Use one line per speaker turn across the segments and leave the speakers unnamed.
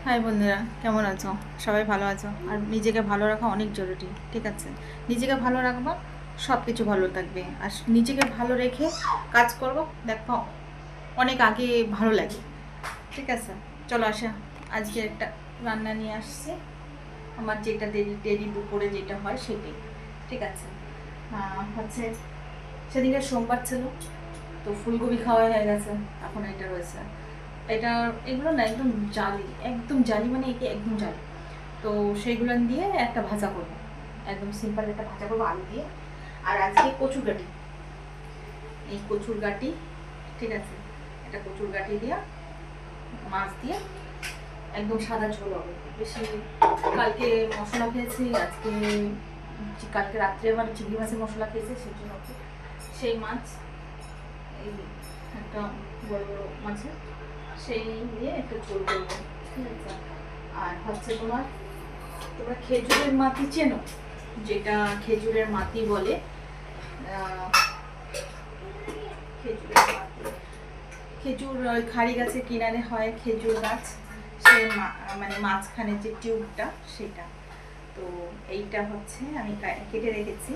High বন্ধুরা, কেমন আছো? সবাই ভালো আছো? আর নিজেকে ভালো রাখা অনেক জরুরি, ঠিক আছে? নিজেকে ভালো রাখবা, সব কিছু ভালো থাকবে। আর নিজেকে ভালো রেখে কাজ করবো, দেখো অনেক আগে ভালো লাগে, ঠিক আছে? চলো আসা, আজকে একটা রান্না নিয়ে আসছি। আমার যেটা ডেলি দুপুরে যেটা হয় সেটাই, ঠিক আছে? হচ্ছে সেদিকে সোমবার ছিল, তো ফুলকপি খাওয়া হয়ে গেছে, এখন এটা রয়েছে। এটা এগুলো না একদম জালি, একদম জালি, মানে একে একদম জালি। তো সেইগুলো দিয়ে একটা ভাজা করবো, একদম সিম্পল একটা ভাজা করবো আলু দিয়ে। আর আজকে কচুর গাটি, এই কচুর গাটি, ঠিক আছে? এটা কচুর গাটি দিয়ে মাছ দিয়ে একদম সাদা ঝোল হবে বেশি। কালকে মশলা খেয়েছি, আজকে কালকে রাত্রে আমার চিংড়ি মাছের মশলা খেয়েছি, সেই জন্য সেই মাছ, এই একটা বড় বড় মাছের, সেই দিয়ে একটা ঝোল করবো, ঠিক আছে? আর হচ্ছে তোমরা খেজুরের মাটি চেনো? যেটা খেজুরের মাটি বলে, খেজুরের মাটি, খেজুর ওই খাড়ি গাছের কিনারে হয় খেজুর গাছ, সে মানে মাঝখানে যে টিউবটা সেটা। তো এইটা হচ্ছে আমি কেটে রেখেছি,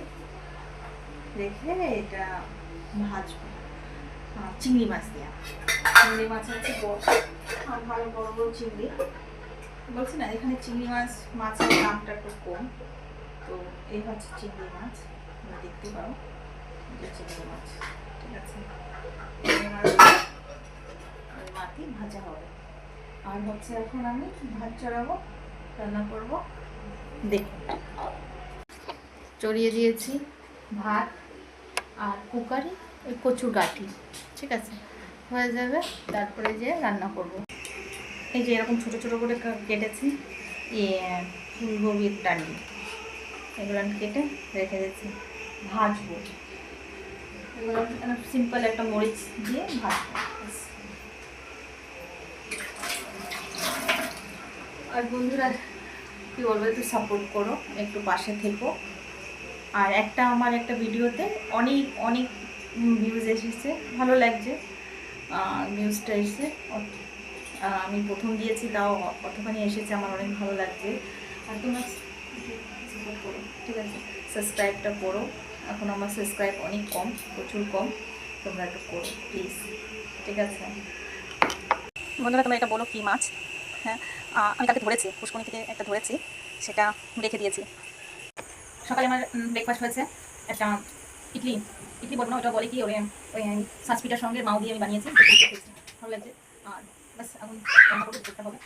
রেখে এটা ভাজবো চিংড়ি মাছ দিয়ে। চিংড়ি মাছ হচ্ছে ভালো বড় বড় চিংড়ি, বলছি না এখানে চিংড়ি মাছের দামটা একটু কম। তো এই হচ্ছে চিংড়ি মাছ, তোমরা দেখতে পারো, চিংড়ি মাছ, ঠিক আছে? মাটি ভাজা হবে। আর হচ্ছে এখন আমি ভাত চড়াবো, রান্না করবো। দেখুন, চড়িয়ে দিয়েছি ভাত আর কুকারে ওই কচুর গাঠি, ঠিক আছে? হয়ে যাবে, তারপরে যে রান্না করব। এই যে এরকম ছোট ছোট করে কেটেছি ফুলকপির ডালি, এগুলো আমি কেটে রেখে দিয়েছি, ভাজবো এগুলো। সিম্পল একটা মরিচ দিয়ে ভাজবো। আর বন্ধুরা কী বলবো, একটু সাপোর্ট করো, একটু পাশে থেকো। আর আমার একটা ভিডিওতে অনেক অনেক ভিউজ এসেছে, ভালো লাগছে ভিউজটা এসেছে। আমি প্রথম দিয়েছি, তাও কতখানি এসেছে, আমার অনেক ভালো লাগছে। আর তোমরা সাপোর্ট করো, ঠিক আছে? সাবস্ক্রাইবটা করো, এখন আমার সাবস্ক্রাইব অনেক কম, প্রচুর কম, তোমরা একটু করো প্লিজ, ঠিক আছে? বন্ধুরা তোমরা এটা বলো কী মাছ? হ্যাঁ, আমি কালকে ধরেছি, পুষ্করণী থেকে একটা ধরেছি, সেটা রেখে দিয়েছি। সকালে আমার ব্রেকফাস্ট হয়েছে একটা ইডলি, ইডলি বলবো না, ওটা বলে কি, ওই ওই সাজ পিঠার সঙ্গে মাও দিয়ে আমি বানিয়েছি, ভালো লাগছে। আর বাস এখন রান্না করতে হবে।